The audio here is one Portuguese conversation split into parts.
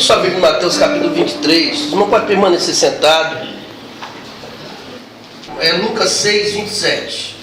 Abra sua Bíblia em Mateus capítulo 23. O irmão pode permanecer sentado. É Lucas 6, 27.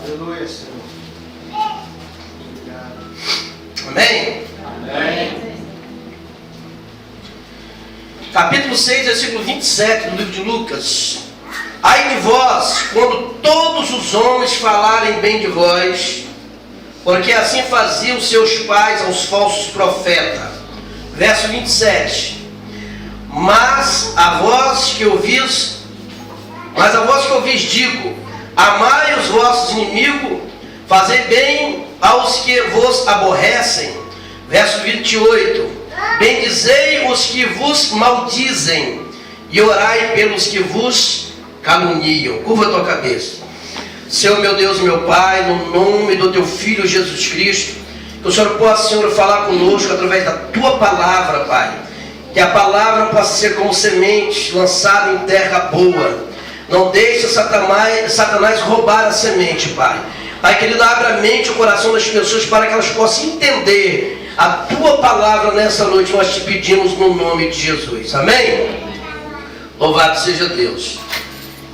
Aleluia, Senhor. Obrigado. Amém? Amém. Capítulo 6, versículo 27 do livro de Lucas. Ai de vós, quando todos os homens falarem bem de vós, porque assim faziam seus pais aos falsos profetas. Verso 27. Mas a vós que ouvis digo: amai os vossos inimigos, fazei bem aos que vos aborrecem. Verso 28. Bendizei os que vos maldizem, e orai pelos que vos caluniam. Curva a tua cabeça. Senhor, meu Deus, meu Pai, no nome do teu Filho Jesus Cristo, que o Senhor possa, Senhor, falar conosco através da tua palavra, Pai. Que a palavra possa ser como semente lançada em terra boa. Não deixe Satanás roubar a semente, Pai. Pai querido, abra a mente e o coração das pessoas para que elas possam entender a tua palavra nessa noite. Nós te pedimos no nome de Jesus. Amém? Louvado seja Deus.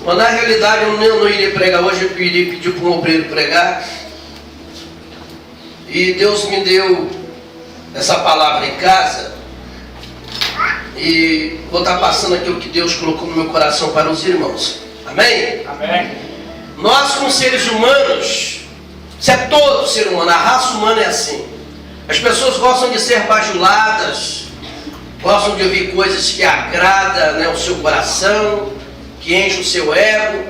Mas na realidade eu não iria pregar hoje, eu iria pedir para um obreiro pregar. E Deus me deu essa palavra em casa. E vou estar passando aqui o que Deus colocou no meu coração para os irmãos. Amém? Amém. Nós, como seres humanos, isso é todo ser humano, a raça humana é assim. As pessoas gostam de ser bajuladas, gostam de ouvir coisas que agradam, né, o seu coração, que enchem o seu ego.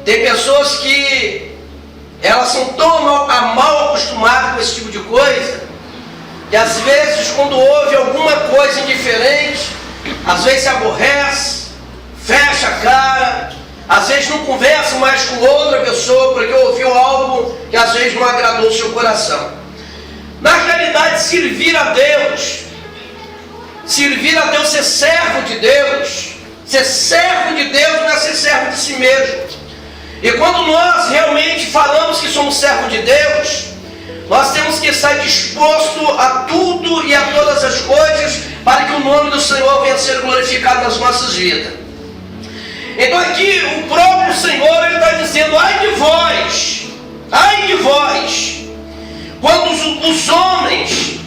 Tem pessoas que elas são tão mal acostumadas com esse tipo de coisa, que às vezes quando ouve alguma coisa indiferente, às vezes se aborrece, fecha a cara, às vezes não conversa mais com outra pessoa porque ouviu algo que às vezes não agradou o seu coração. Na realidade, servir a Deus, ser servo de Deus, ser servo de Deus não é ser servo de si mesmo. E quando nós realmente falamos que somos servo de Deus, nós temos que estar disposto a tudo e a todas as coisas para que o nome do Senhor venha a ser glorificado nas nossas vidas. Então aqui o próprio Senhor ele está dizendo: ai de vós, quando os homens,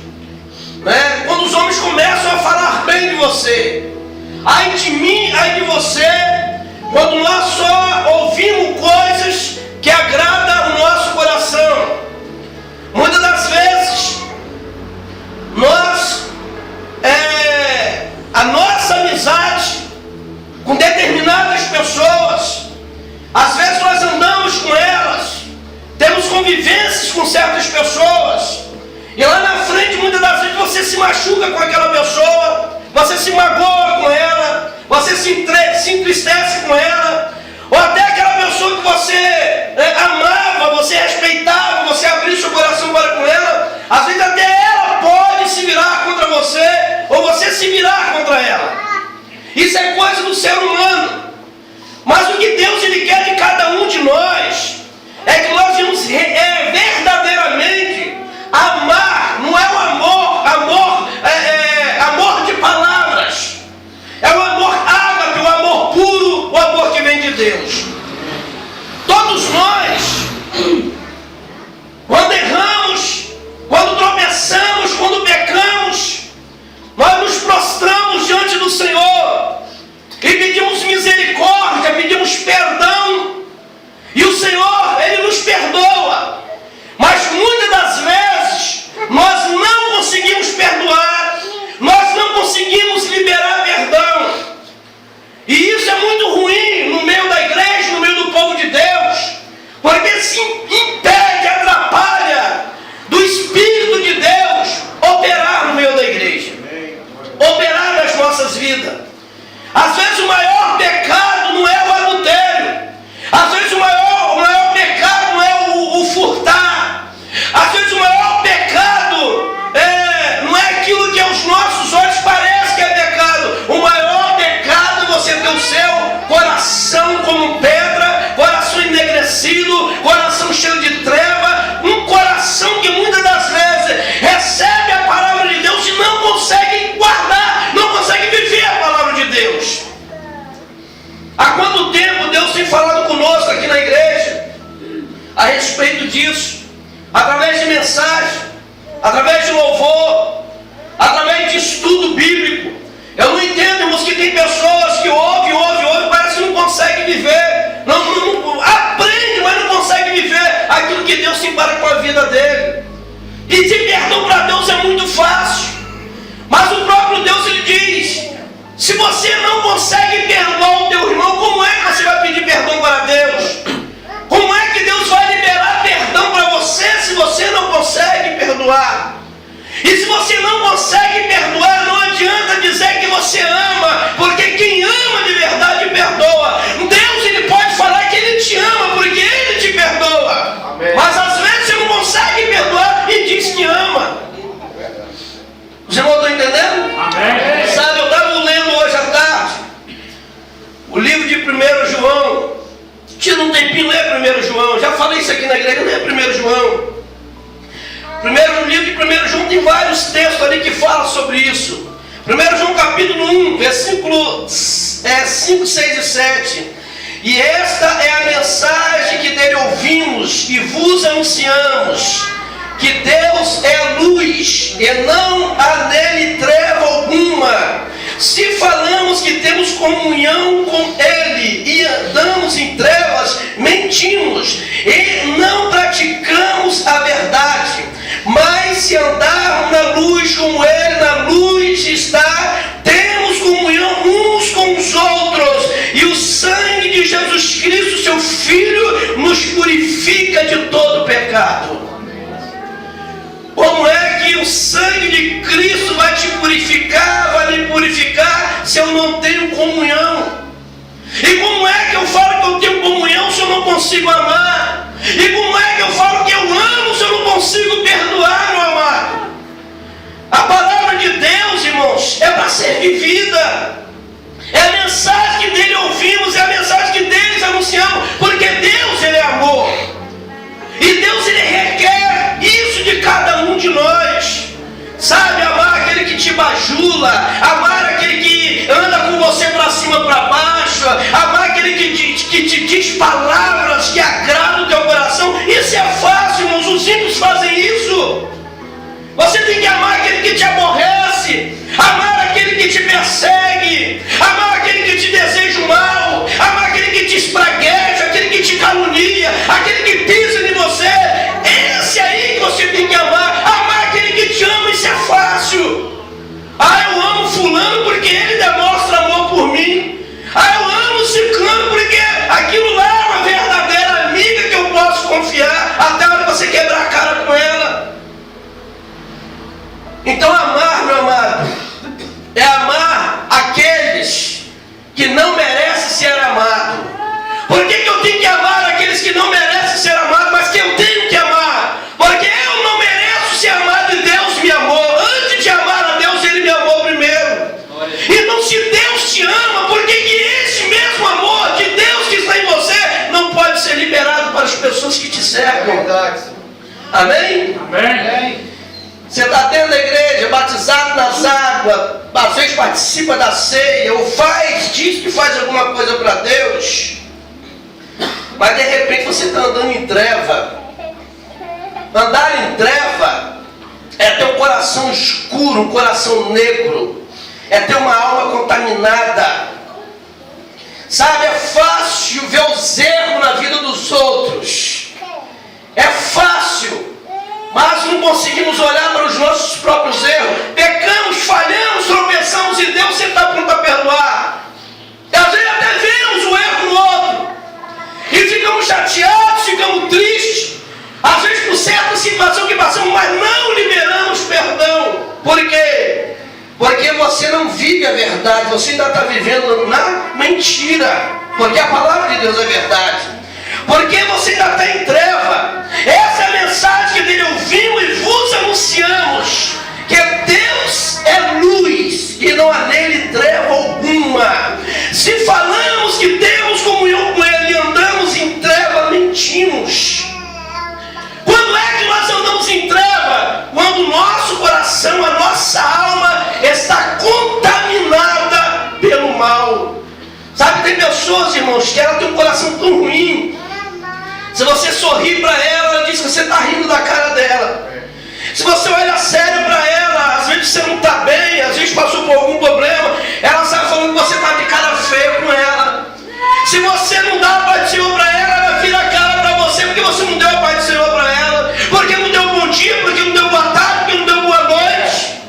né, quando os homens começam a falar bem de você, ai de mim, ai de você, quando nós só ouvimos coisas que agradam o nosso coração. Muitas das vezes, a nossa amizade com determinadas pessoas, às vezes nós andamos com elas, temos convivências com certas pessoas, e lá na frente, muitas das vezes, você se machuca com aquela pessoa, você se magoa com ela, você se entristece com ela, ou até aquela pessoa que você amava, você respeitava, você abriu seu coração para com ela, às vezes até ela pode se virar contra você, ou você se virar contra ela. Isso é coisa do ser humano. Mas o que Deus ele quer de cada um de nós é que nós vamos verdadeiramente amar. Não é o amor de palavras. É o amor ágape, o amor puro, o amor que vem de Deus. Todos nós, quando erramos, quando tropeçamos, quando pecamos, nós nos prostramos diante do Senhor e pedimos misericórdia, pedimos perdão, e o Senhor, Ele nos perdoa. Mas muitas das vezes nós não conseguimos perdoar, nós não conseguimos liberar perdão, e isso é muito ruim no meio da igreja, no meio do povo de Deus, porque se impede, atrapalha do Espírito de Deus seu coração como pedra, coração enegrecido, coração cheio de treva, um coração que muitas das vezes recebe a palavra de Deus e não consegue guardar, não consegue viver a palavra de Deus. Há quanto tempo Deus tem falado conosco aqui na igreja a respeito disso, através de mensagem, através de louvor, através de estudo bíblico. Eu não entendo, irmãos, que tem pessoas que ouvem, parece que não conseguem viver, não aprende, mas não consegue viver aquilo que Deus se para com a vida dele. Pedir perdão para Deus é muito fácil, mas o próprio Deus ele diz: se você não consegue perdoar o teu irmão, como é que você vai pedir perdão para Deus? Como é que Deus vai liberar perdão para você se você não consegue perdoar? E se você não consegue perdoar, não adianta dizer que você ama, porque quem ama de verdade perdoa. Deus ele pode falar que ele te ama, porque ele te perdoa. Amém. Mas às vezes você não consegue perdoar e diz que ama. Os irmãos estão entendendo? Amém. Sabe, eu estava lendo hoje à tarde o livro de 1 João. Tira um tempinho, lê 1 João. Já falei isso aqui na igreja, lê 1 João. No livro de 1 João tem vários textos ali que falam sobre isso. 1 João capítulo 1, versículo 5, 6 e 7. E esta é a mensagem que dele ouvimos e vos anunciamos: que Deus é luz e não há nele treva alguma. Se falamos que temos comunhão com Ele e andamos em trevas, mentimos e não praticamos a verdade. Mas se andarmos na luz como Ele na luz está, temos comunhão uns com os outros, e o sangue de Jesus Cristo, seu Filho, nos purifica de todo pecado. Como é que o sangue de Cristo vai te purificar, vai me purificar, se eu não tenho comunhão? E como é que eu falo que eu tenho comunhão se eu não consigo amar? E como é que eu falo que eu amo se eu não consigo perdoar, meu amado? A palavra de Deus, irmãos, é para ser vivida. É a mensagem que dele ouvimos, é a mensagem que deles anunciamos, porque Deus ele é amor. E Deus ele requer isso de cada um de nós. Sabe, amar aquele que te bajula, amar aquele que anda com você para cima, para baixo, amar aquele que te diz palavras que agradam o teu coração. Isso é fácil, irmãos, os ímpios fazem isso. Você tem que amar aquele que te aborrece, amar aquele que te persegue, amar aquele que te deseja o mal, amar aquele que te espragueja, aquele que te calunia, aquele que pisa em você. Esse aí que você tem que amar, amar aquele que te ama. Isso é fácil. Eu amo fulano porque ele demonstra amor por mim. Eu amo ciclano porque aquilo lá é uma verdadeira amiga que eu posso confiar até a hora que você quebrar a cara com ela. Então amar, meu amado, é amar aqueles que não merecem ser amados. Por que eu tenho que amar aqueles que não merecem ser amados, mas que eu tenho que amar? Porque eu não mereço ser amado e Deus me amou. Antes de amar a Deus, Ele me amou primeiro. Então se Deus te ama, por que esse mesmo amor de Deus que está em você não pode ser liberado para as pessoas que te cercam? É verdade. Amém? Amém. Você está dentro da igreja, batizado nas águas, às vezes participa da ceia, ou diz que faz alguma coisa para Deus, mas de repente você está andando em treva. Andar em treva é ter um coração escuro, um coração negro, é ter uma alma contaminada. Sabe, é fácil ver os erros na vida dos outros, é fácil, mas não conseguimos olhar para os nossos próprios erros. Pecamos, falhamos, tropeçamos e Deus sempre está pronto a perdoar. E às vezes até vemos o erro no outro e ficamos chateados, ficamos tristes, às vezes por certa situação que passamos, mas não liberamos perdão. Por quê? Porque você não vive a verdade, você ainda está vivendo na mentira, porque a palavra de Deus é verdade. Porque você ainda está em treva. Essa é a mensagem que dele ouvimos e vos anunciamos: que Deus é luz e não há nele treva alguma. Se falamos que temos comunhão com Ele e andamos em treva, mentimos. Quando é que nós andamos em treva? Quando o nosso coração, a nossa alma está contaminada pelo mal. Sabe, tem pessoas, irmãos, que ela tem um coração tão ruim. Se você sorrir para ela, ela diz que você está rindo da cara dela. Se você olha sério para ela, às vezes você não está bem, às vezes passou por algum problema, ela sai falando que você está de cara feia com ela. Se você não dá a paz do Senhor para ela, ela vira a cara para você porque você não deu a paz do Senhor para ela, porque não deu bom dia, porque não deu boa tarde, porque não deu boa noite.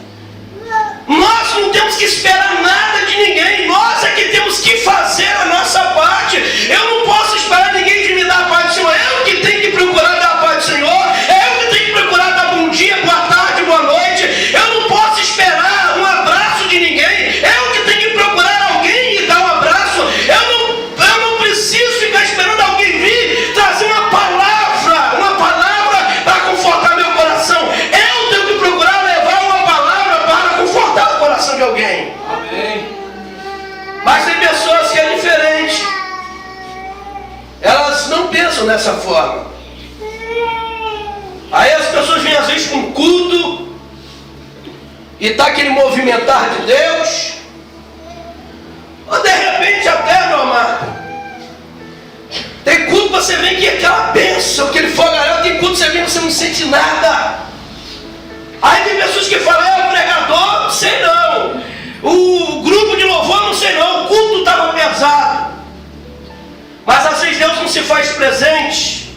Nós não temos que esperar nada de ninguém, nós é que temos que fazer a nossa parte. Eu não posso esperar ninguém de me dar a paz do Senhor, eu que tenho que procurar dar a paz do Senhor, eu que tenho que procurar dar bom dia, boa tarde, boa noite. Eu não posso esperar um abraço de ninguém, eu que tenho que procurar alguém e dar um abraço. Eu não preciso ficar esperando alguém vir trazer uma palavra para confortar meu coração. Eu tenho que procurar levar uma palavra para confortar o coração de alguém. Amém. Mas tem pessoas que é diferente. Elas não pensam dessa forma. Aí as pessoas vêm às vezes com um culto e está aquele movimentar de Deus. Ou de repente até, meu amado, tem culto que você vem que aquela bênção, aquele fogaréu, tem culto que você vem que você não sente nada. Aí tem pessoas que falam, o pregador, não sei não. O grupo de louvor, não sei não. O culto estava pesado. Mas às vezes Deus não se faz presente,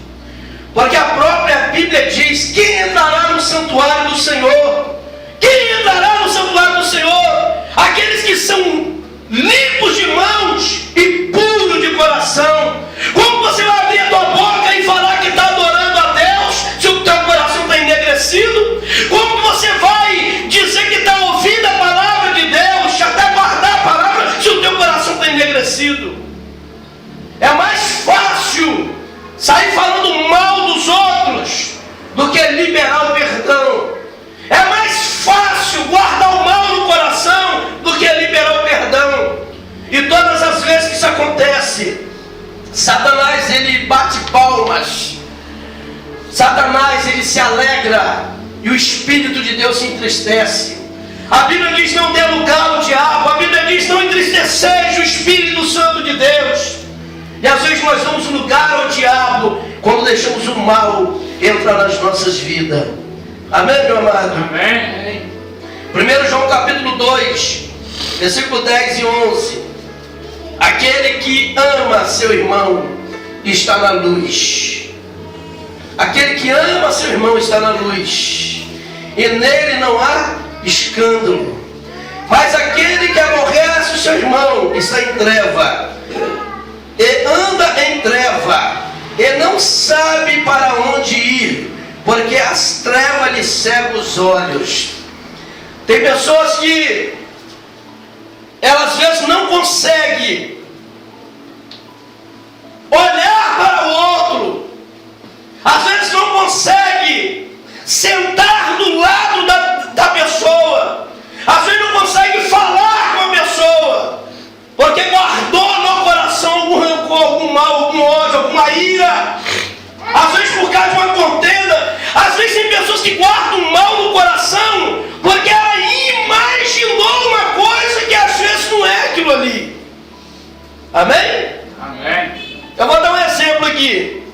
porque a própria Bíblia diz, quem entrará no santuário do Senhor? Quem entrará no santuário do Senhor? Aqueles que são limpos de mãos e puros de coração. Como você vai abrir a tua boca e falar que está adorando a Deus, se o teu coração está enegrecido? Como que você vai dizer que está ouvindo a palavra de Deus, até guardar a palavra, se o teu coração está enegrecido? É mais fácil sair falando mal dos outros do que liberar o perdão. É mais fácil guardar o mal no coração do que liberar o perdão. E todas as vezes que isso acontece, Satanás ele bate palmas, Satanás ele se alegra e o Espírito de Deus se entristece. A Bíblia diz, não dê lugar ao diabo. A Bíblia diz, não entristeceis o Espírito Santo de Deus. E às vezes nós damos lugar ao diabo quando deixamos o mal entrar nas nossas vidas. Amém, meu amado? Amém. 1 João capítulo 2, versículo 10 e 11. Aquele que ama seu irmão está na luz. Aquele que ama seu irmão está na luz, e nele não há escândalo. Mas aquele que aborrece o seu irmão está em treva, e anda em treva, e não sabe para onde ir, porque as trevas lhe cegam os olhos. Tem pessoas que elas às vezes não conseguem olhar para o outro, às vezes não consegue sentar do lado da pessoa, às vezes não consegue falar com a pessoa, porque guardou no coração algum rancor, algum mal, algum ódio, alguma ira. Às vezes por causa de uma contenda. Às vezes tem pessoas que guardam mal no coração porque ela imaginou uma coisa que às vezes não é aquilo ali. Amém? Amém. Eu vou dar um exemplo aqui.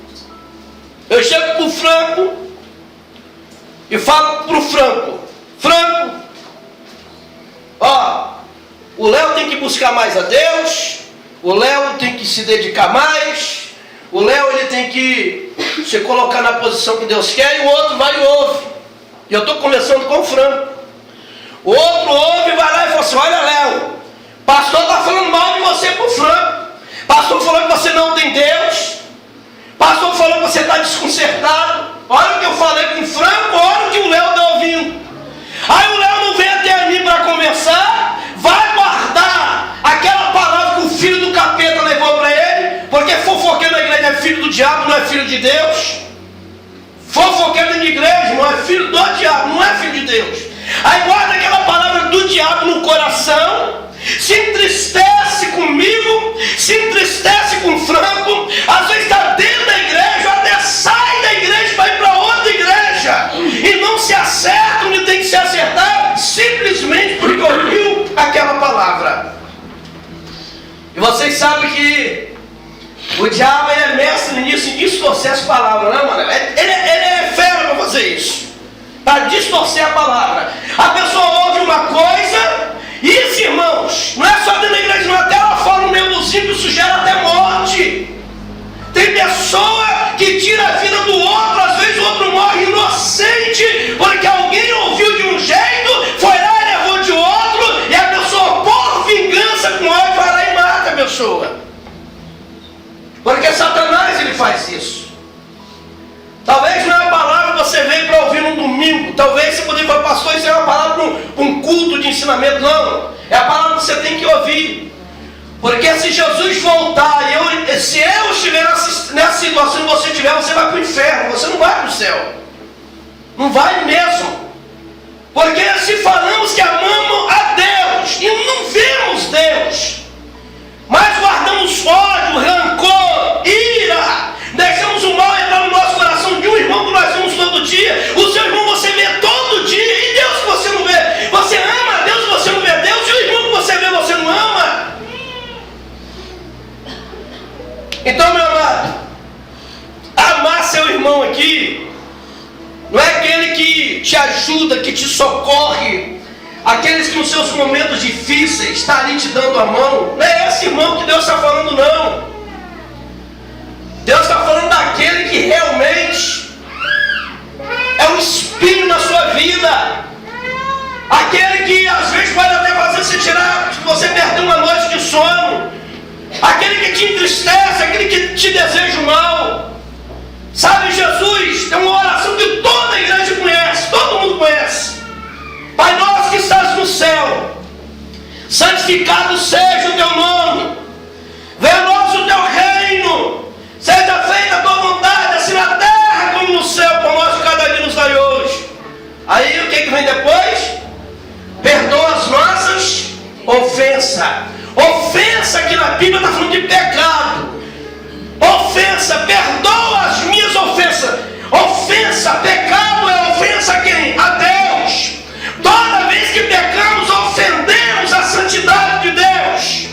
Eu chego para o Franco e falo para o Franco: Franco, ó, o Léo tem que buscar mais a Deus, o Léo tem que se dedicar mais, o Léo ele tem que se colocar na posição que Deus quer, e o outro vai e ouve. E eu estou conversando com o Franco. O outro ouve e vai lá e fala assim: olha, Léo, pastor está falando mal de você para o Franco. Pastor falou que você não tem Deus. Pastor falou que você está desconcertado. Olha o que eu falei com o Franco, olha o que o Léo está ouvindo. Aí o Léo não vem até mim para conversar, vai guardar aquela palavra que o filho do capeta levou para ele, porque fofoqueiro na igreja é filho do diabo, não é filho de Deus. Fofoqueiro na igreja, não é filho do diabo, não é filho de Deus. Aí guarda aquela palavra do diabo no coração se entristece comigo, se entristece com o Franco, às vezes está dentro da igreja, até sai da igreja, vai para outra igreja, e não se acerta onde tem que se acertar, simplesmente porque ouviu aquela palavra. E vocês sabem que o diabo é mestre nisso, em distorcer as palavras, né, mano? Ele é fera para fazer isso, para distorcer a palavra. A pessoa ouve uma coisa, e isso, irmãos, não é só dentro da igreja, não, até lá fora no meio dos ímpios, isso gera até morte. Tem pessoa que tira a vida do outro, às vezes o outro morre inocente, porque alguém ouviu de um jeito, foi lá e levou de outro, e a pessoa, por vingança com ódio, vai lá e mata a pessoa. Porque Satanás, ele faz isso. Talvez não é a palavra que você veio para ouvir no domingo, talvez você poderia falar, pastor, isso é uma palavra para um culto de ensinamento. Não, é a palavra que você tem que ouvir. Porque se Jesus voltar, se eu estiver nessa situação que você estiver, você vai para o inferno, você não vai para o céu. Não vai mesmo. Porque se falamos que amamos a Deus e não vemos Deus, mas guardamos ódio, rancor, ira, deixamos o mal entrar no nosso coração de um irmão que nós vemos todo dia, o seu irmão você vê todo dia, e Deus que você não vê. Você ama a Deus e você não vê Deus, e o irmão que você vê você não ama. Então, meu amado, amar seu irmão aqui não é aquele que te ajuda, que te socorre, aqueles que nos seus momentos difíceis está ali te dando a mão. Não é esse irmão que Deus está falando, não. Deus está falando daquele que realmente é um espinho na sua vida, aquele que às vezes pode até fazer você perder uma noite de sono, aquele que te entristece, aquele que te deseja o mal. Sabe, Jesus tem uma oração que toda a igreja conhece, todo mundo conhece. Pai nosso que estás no céu, santificado seja o teu nome, venha a nós o teu reino, seja feita a tua vontade, assim na terra como no céu, por nós cada dia nos dai hoje. Aí o que vem depois? Perdoa as nossas ofensas. Ofensa aqui na Bíblia está falando de pecado. Ofensa, perdoa as minhas ofensas. Ofensa, pecado é ofensa a quem? A Deus. Toda vez que pecamos, ofendemos a santidade de Deus.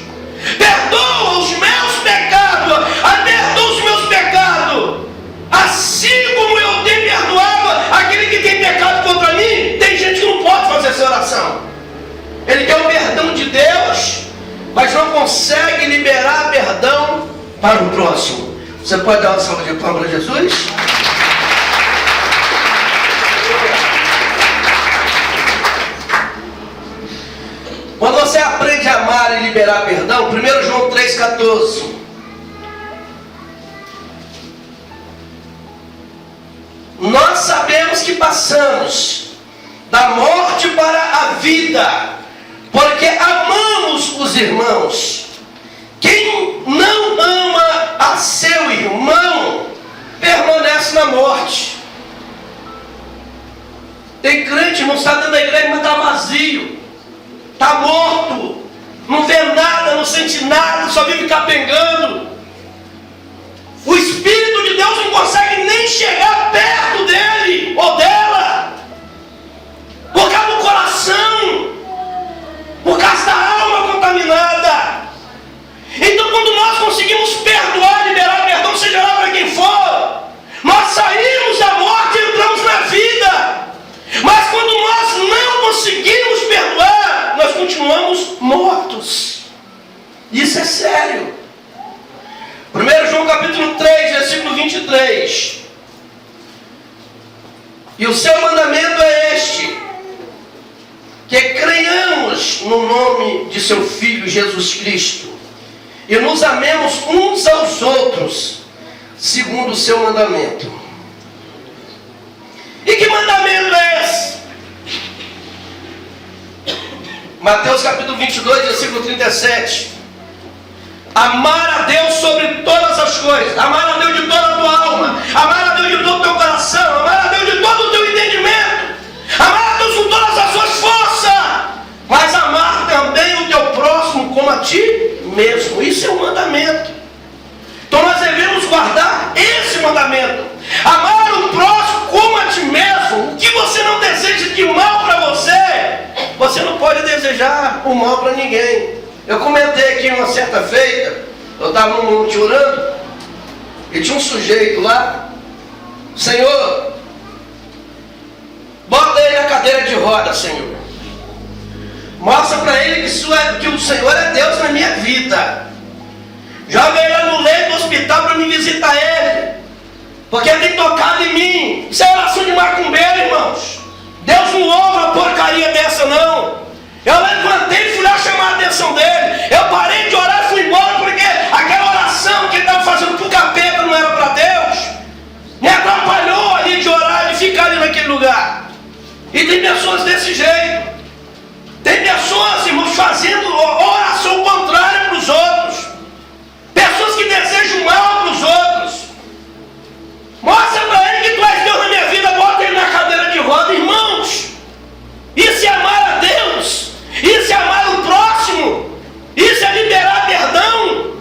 Perdoa os meus pecados, perdoa os meus pecados, assim como eu tenho perdoado aquele que tem pecado contra mim. Tem gente que não pode fazer essa oração. Ele quer o perdão de Deus, mas não consegue liberar perdão para o próximo. Você pode dar uma salva de palmas para Jesus? Quando você aprende a amar e liberar perdão, 1 João 3,14. Nós sabemos que passamos da morte para a vida, porque amamos os irmãos. Quem não ama a seu irmão, permanece na morte. Tem crente, não está dentro da igreja, mas está vazio, está morto, não vê nada, não sente nada, só vive capengando. O Espírito de Deus não consegue nem chegar perto dele ou dela, por causa do coração, por causa da alma contaminada. Então, quando nós conseguimos perdoar, liberar perdão, seja lá para quem for, nós saímos da morte e entramos na vida. Mas quando nós não conseguimos perdoar, nós continuamos mortos. Isso é sério. 1 João capítulo 3, versículo 23. E o seu mandamento é este: que creiamos no nome de seu Filho Jesus Cristo e nos amemos uns aos outros, segundo o seu mandamento. E que mandamento é esse? Mateus capítulo 22, versículo 37. Amar a Deus sobre todas as coisas, amar a Deus de toda a tua alma, amar a Deus de todo o teu coração, amar a Deus de todo o teu entendimento, amar a Deus com todas as suas forças, mas amar também o teu próximo ti mesmo. Isso é um mandamento. Então nós devemos guardar esse mandamento. Amar o próximo como a ti mesmo. O que você não deseja de mal para você, você não pode desejar o mal para ninguém. Eu comentei aqui uma certa feita, eu estava no monte orando, e tinha um sujeito lá. Senhor, bota ele na cadeira de roda, Senhor. Mostra para ele que o Senhor é Deus na minha vida. Joga ele lá no leito do hospital para me visitar ele, porque ele tem tocado em mim. Isso é oração de macumbeiro, irmãos. Deus não ouve uma porcaria dessa, não. Eu levantei e fui lá chamar a atenção dele. Eu parei de orar e fui embora, porque aquela oração que ele estava fazendo para o capeta não era para Deus. Me atrapalhou ali de orar, de ficar ali naquele lugar. E tem pessoas desse jeito. Tem pessoas, irmãos, fazendo oração contrária para os outros. Pessoas que desejam mal para os outros. Mostra para ele que tu és Deus na minha vida, bota ele na cadeira de roda, irmãos. Isso é amar a Deus. Isso é amar o próximo. Isso é liberar perdão.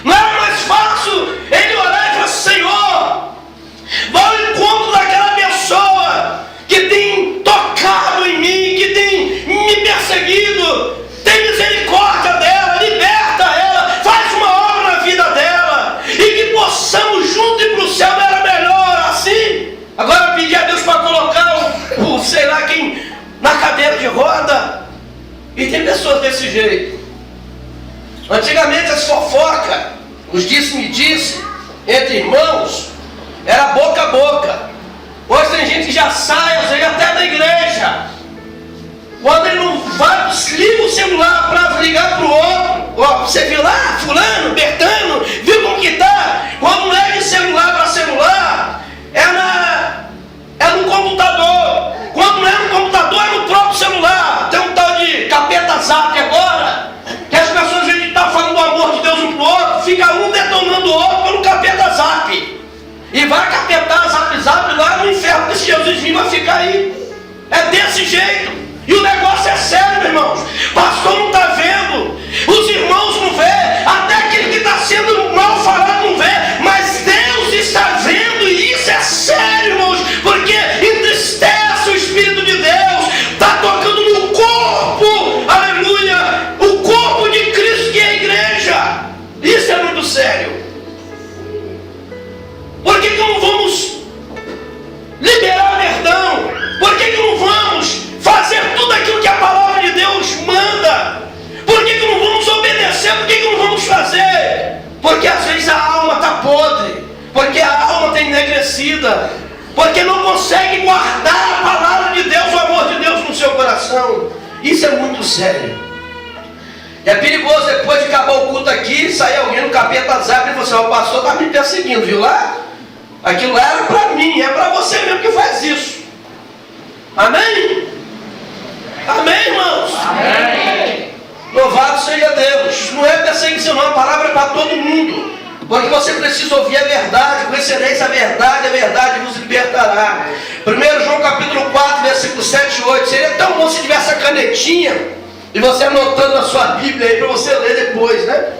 Não era mais fácil ele orar e falar assim: Senhor, vá ao encontro daquela pessoa que tem tocado em mim, que tem me perseguido. Tem misericórdia dela, liberta ela, faz uma obra na vida dela, e que possamos juntos ir para o céu. Não era melhor assim? Agora pedir a Deus para colocar o sei lá quem na cadeira de roda. E tem pessoas desse jeito. Antigamente as fofocas, os disse-me-disse entre irmãos, era boca a boca. Hoje tem gente que já sai, às vezes até da igreja. Quando ele não vai, liga o celular para ligar para o outro. Ó, você viu lá, fulano, Bertano, viu como que tá? Quando não é de celular para celular, é no computador. Quando não é no computador, é no próprio celular. Tem um tal de capeta zap agora, que as pessoas, às vezes, estão falando do amor de Deus um para o outro, fica um detonando o outro pelo capeta zap. E vai capetar zap lá no inferno, porque se Jesus vir, vai ficar aí. É desse jeito. E o negócio é sério, meus irmãos. Pastor não está vendo, os irmãos não vê, até aquele que está sendo mal falado não vê, mas Deus está vendo, e isso é sério, irmãos, porque entristece o Espírito de Deus. Está tocando no corpo, aleluia, o corpo de Cristo, que é a igreja. Isso é muito sério. Por que não vamos liberar perdão? Por que não vamos fazer tudo aquilo que a palavra de Deus manda? Por que não vamos obedecer? Por que não vamos fazer? Porque às vezes a alma está podre, porque a alma está enegrecida, porque não consegue guardar a palavra de Deus, o amor de Deus no seu coração. Isso é muito sério. É perigoso depois de acabar o culto aqui, sair alguém no capeta zap e você: o pastor está me perseguindo, viu lá? Aquilo lá era para mim, é para você mesmo que faz isso. Amém? Amém, irmãos? Amém. Louvado seja Deus. Não é perseguição, não, a palavra é para todo mundo. Porque você precisa ouvir a verdade, conhecereis a verdade vos libertará. 1 João capítulo 4, versículo 7 e 8. Seria tão bom se tivesse a canetinha e você anotando na sua Bíblia aí para você ler depois, né?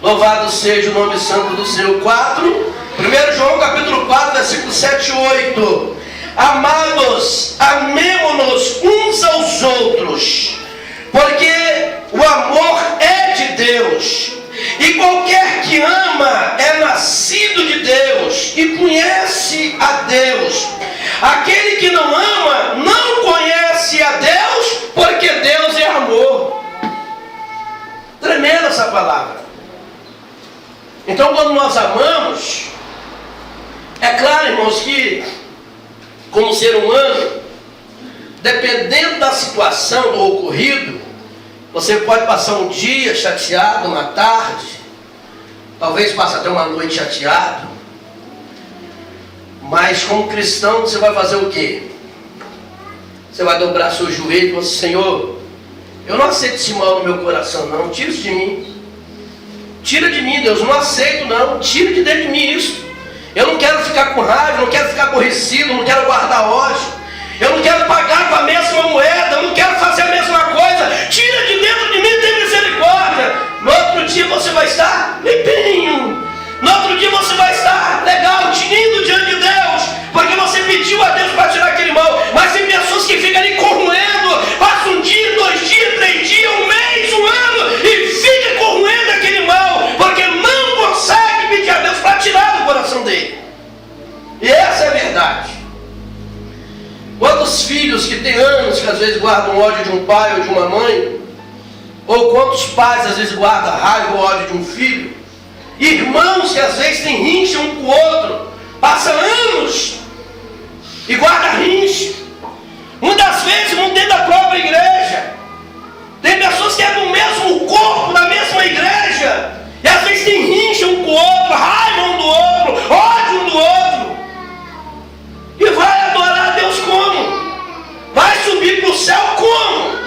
Louvado seja o nome santo do Senhor. 1 João capítulo 4, versículo 7 e 8. Amados, amemo-nos uns aos outros, porque o amor é de Deus, e qualquer que ama é nascido de Deus e conhece a Deus. Aquele que não ama não conhece a Deus, porque Deus é amor. Tremenda essa palavra. Então, quando nós amamos, é claro, irmãos, que como ser humano, dependendo da situação do ocorrido, você pode passar um dia chateado, uma tarde, talvez passe até uma noite chateado, mas como cristão você vai fazer o quê? Você vai dobrar seu joelho e falar: Senhor, eu não aceito esse mal no meu coração, não, tira isso de mim. Tira de mim, Deus, não aceito não, tira de dentro de mim isso. Eu não quero ficar com raiva, não quero ficar aborrecido, não quero guardar ódio. Eu não quero pagar com a mesma moeda, eu não quero fazer a mesma coisa. Tira de dentro de mim, tem misericórdia. você vai estar limpinho. No outro dia você vai estar legal, tinindo diante de Deus, porque você pediu a Deus para tirar aquele mal. Mas tem pessoas que ficam ali corroendo, passa um dia, 2 dias, 3 dias, um mês, um ano, e fica corroendo aquele mal, porque não consegue pedir a Deus para tirar do coração dele. E essa é a verdade. Quantos filhos que têm anos que às vezes guardam ódio de um pai ou de uma mãe, ou quantos pais às vezes guardam raiva ou ódio de um filho, irmãos que às vezes têm rincha um com o outro, passa anos e guarda rincha, muitas vezes não dentro da própria igreja. Tem pessoas que é do mesmo corpo, da mesma igreja, e às vezes tem rincha um com o outro, raiva um do outro, ódio um do outro, e vai adorar a Deus como? Vai subir para o céu como?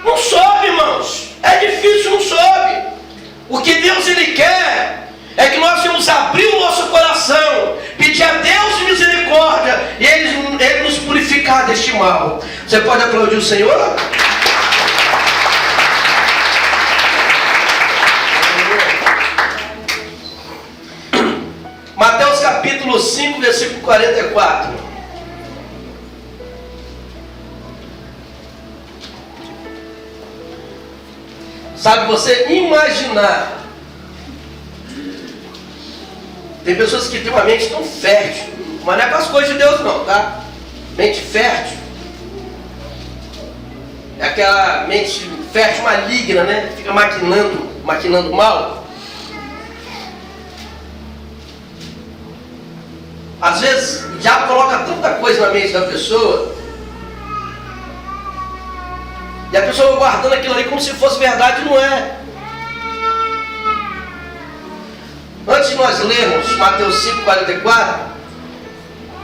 Não sobe, irmãos, é difícil, não sobe. O que Deus Ele quer é que nós vamos abrir o nosso coração, pedir a Deus misericórdia e Ele nos purificar deste mal. Você pode aplaudir o Senhor? Mateus capítulo 5, versículo 44. Sabe, você imaginar. Tem pessoas que têm uma mente tão fértil, mas não é para as coisas de Deus não, tá? Mente fértil. É aquela mente fértil maligna, né? Fica maquinando mal. Às vezes, o diabo coloca tanta coisa na mente da pessoa, e a pessoa guardando aquilo ali como se fosse verdade, não é. Antes de nós lermos Mateus 5,44,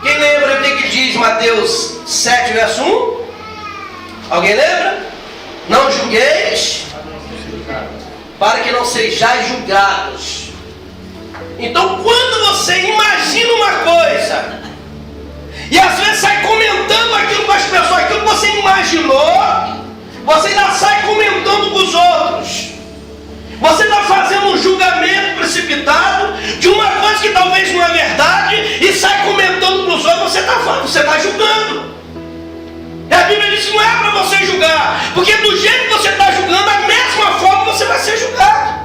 quem lembra o que diz Mateus 7, verso 1? Alguém lembra? Não julgueis, para que não sejais julgados. Então, quando você imagina uma coisa, e às vezes sai comentando aquilo com as pessoas, aquilo que você imaginou, você ainda sai comentando com os outros. Você está fazendo um julgamento precipitado de uma coisa que talvez não é verdade e sai comentando para os outros. Você está julgando. E a Bíblia diz que não é para você julgar, porque do jeito que você está julgando, da mesma forma você vai ser julgado.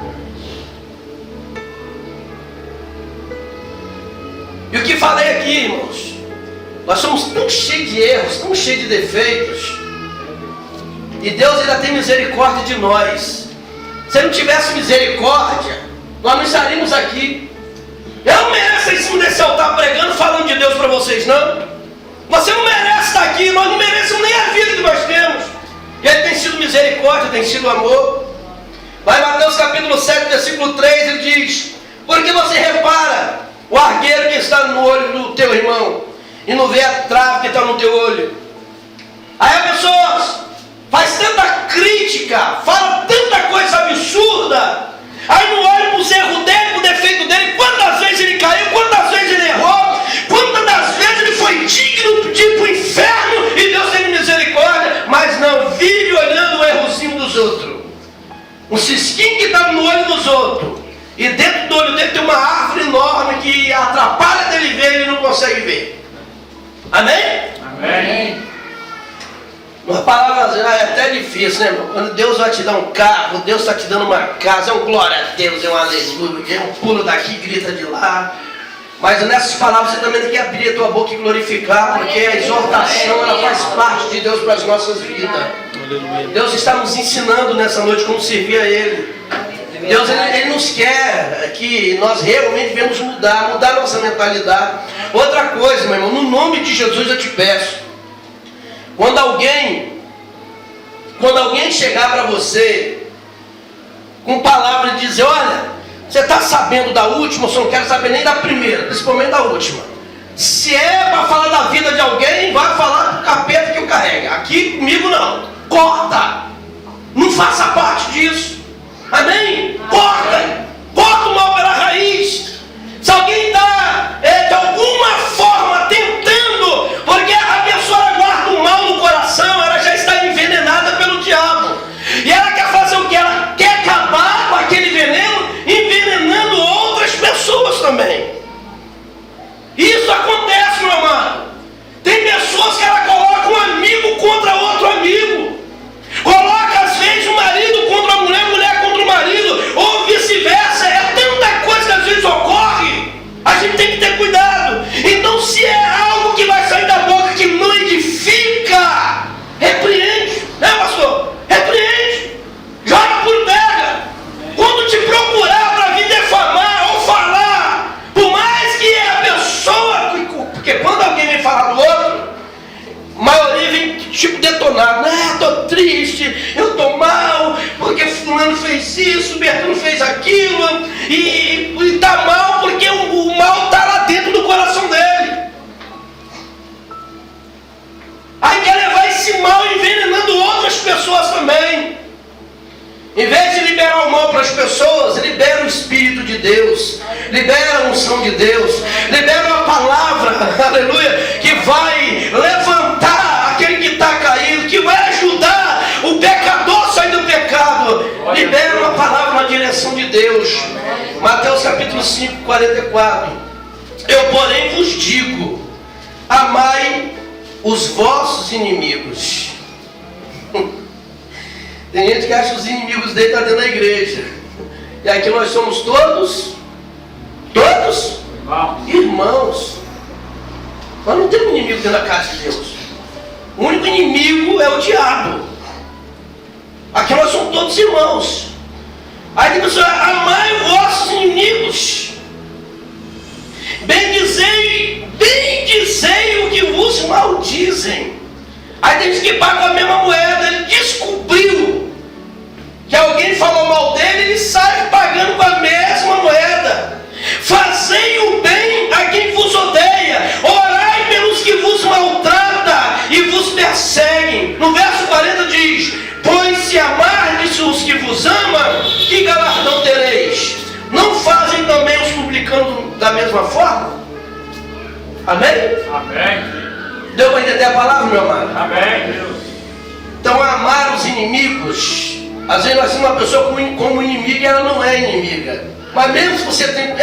E o que falei aqui, irmãos, nós somos tão cheios de erros, tão cheios de defeitos, e Deus ainda tem misericórdia de nós. Se Ele não tivesse misericórdia, nós não estaríamos aqui. Eu não mereço em cima desse altar pregando, falando de Deus para vocês, não. Você não merece estar aqui, nós não merecemos nem a vida que nós temos. E Ele tem sido misericórdia, tem sido amor. Lá em Mateus capítulo 7, versículo 3, Ele diz: porque você repara o argueiro que está no olho do teu irmão, e não vê a trave que está no teu olho. Aí a pessoa faz tanta crítica, fala tanta coisa absurda, aí não olha para os erros dele, para o defeito dele, quantas vezes ele caiu, quantas vezes ele errou, quantas das vezes ele foi digno de ir para o inferno e Deus teve misericórdia, mas não vive olhando o errozinho dos outros, um cisquinho que está no olho dos outros, e dentro do olho dele tem uma árvore enorme que atrapalha dele ver e ele não consegue ver. Amém? Amém. Uma palavra é até difícil, né, irmão? Quando Deus vai te dar um carro, Deus está te dando uma casa, é um glória a Deus, é um aleluia, é um pulo daqui, grita de lá. Mas nessas palavras você também tem que abrir a tua boca e glorificar, porque a exortação ela faz parte de Deus para as nossas vidas. Deus está nos ensinando nessa noite como servir a Ele. Deus ele nos quer que nós realmente devemos mudar nossa mentalidade. Outra coisa, meu irmão, no nome de Jesus eu te peço, quando alguém chegar para você com palavra de dizer: olha, você está sabendo da última, eu só não quero saber nem da primeira, principalmente da última. Se é para falar da vida de alguém, vai falar do capeta que o carrega. Aqui comigo não. Corta. Não faça parte disso. Amém? Corta o mal pela raiz. Se alguém está de alguma forma tentando, porque a pessoa guarda o mal no coração, ela já está envenenada pelo diabo. E ela quer fazer o que? Ela quer acabar com aquele veneno Deus, libera a unção de Deus, libera uma palavra, aleluia, que vai levantar aquele que está caído, que vai ajudar o pecador a sair do pecado. Libera uma palavra na direção de Deus. Mateus capítulo 5, 44. Eu, porém, vos digo: amai os vossos inimigos. Tem gente que acha que os inimigos dele estão dentro da igreja. E aqui nós somos todos irmãos. Nós não temos inimigo dentro da casa de Deus. O único inimigo é o diabo. Aqui nós somos todos irmãos. Aí tem pessoa: amai os vossos inimigos. Bendizei o que vos maldizem. Aí tem gente que paga a mesma moeda. Ele descobriu que alguém falou mal dele, ele sai pagando com a mesma moeda. Fazei o bem a quem vos odeia, orai pelos que vos maltratam e vos perseguem. No verso 40 diz: pois se amardes os que vos amam, que galardão tereis? Não fazem também os publicanos da mesma forma? Amém? Amém. Deu para entender a palavra, meu amado? Amém, Deus. Então, amar os inimigos. Às vezes nós temos uma pessoa como inimiga e ela não é inimiga. Mas mesmo se você tem...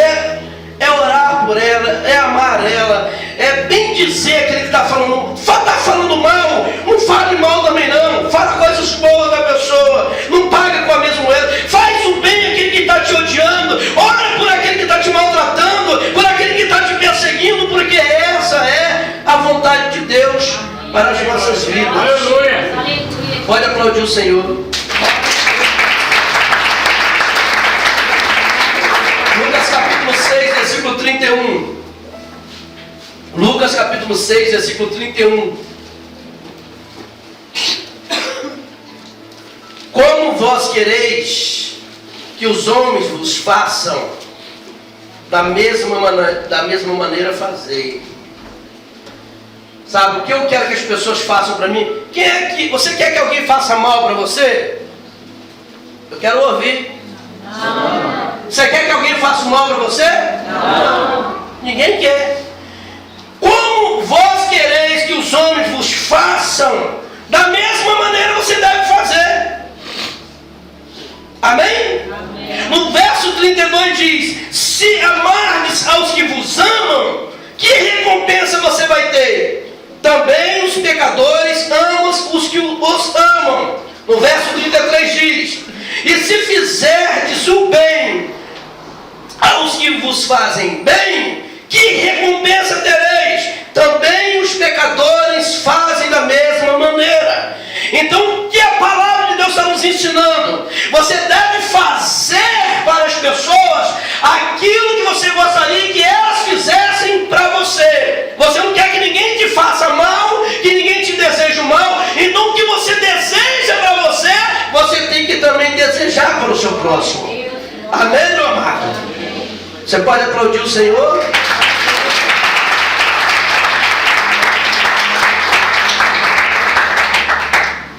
É orar por ela, é amar ela, é bem dizer aquele que está falando mal. Não fale mal também não. Fala coisas boas da pessoa. Não paga com a mesma moeda. Faz o bem àquele que está te odiando. Ora por aquele que está te maltratando, por aquele que está te perseguindo, porque essa é a vontade de Deus para as nossas vidas. Aleluia. Pode aplaudir o Senhor. Lucas capítulo 6, versículo 31. Lucas capítulo 6, versículo 31. Como vós quereis que os homens vos façam, da mesma maneira fazei. Sabe o que eu quero que as pessoas façam para mim? Você quer que alguém faça mal para você? Eu quero ouvir. Não. Você quer que alguém faça mal para você? Não. Ninguém quer. Como vós quereis que os homens vos façam, da mesma maneira você deve fazer. Amém? Amém. No verso 32 diz: se amardes aos que vos amam, que recompensa você vai ter? Também os pecadores amam os que os amam. No verso 33 diz: e se fizerdes o bem aos que vos fazem bem, que recompensa tereis? Também os pecadores fazem da mesma maneira. Então, o que a palavra de Deus está nos ensinando? Você deve fazer para as pessoas aquilo que você gostaria que elas fizessem para você. Você não quer que ninguém te faça mal, que ninguém te deseje mal. Então, o que você deseja para você, você tem que também desejar para o seu próximo. Amém, meu amado? Você pode aplaudir o Senhor?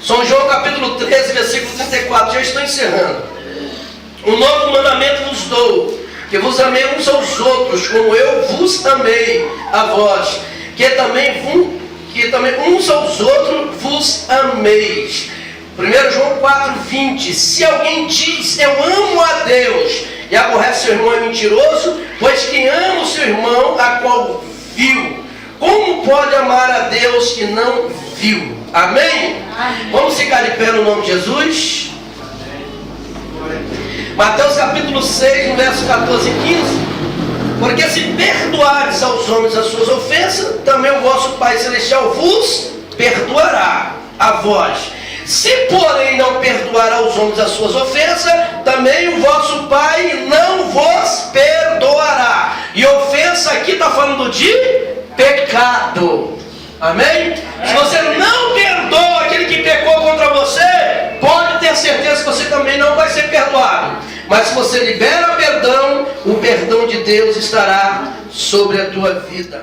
São João capítulo 13, versículo 34. Já estou encerrando. Um novo mandamento vos dou, que vos amei uns aos outros, como eu vos amei a vós, que também uns aos outros vos ameis. 1 João 4,20. Se alguém diz eu amo a Deus e aborrece seu irmão, é mentiroso, pois quem ama o seu irmão, a qual viu, como pode amar a Deus que não viu? Amém? Amém. Vamos ficar de pé no nome de Jesus? Mateus capítulo 6, no verso 14 e 15. Porque se perdoares aos homens as suas ofensas, também o vosso Pai Celestial vos perdoará a vós. Se porém não perdoar aos homens as suas ofensas, também o vosso Pai não vos perdoará. E ofensa aqui está falando de pecado. Amém? Se você não perdoa aquele que pecou contra você, pode ter certeza que você também não vai ser perdoado. Mas se você libera perdão, o perdão de Deus estará sobre a tua vida.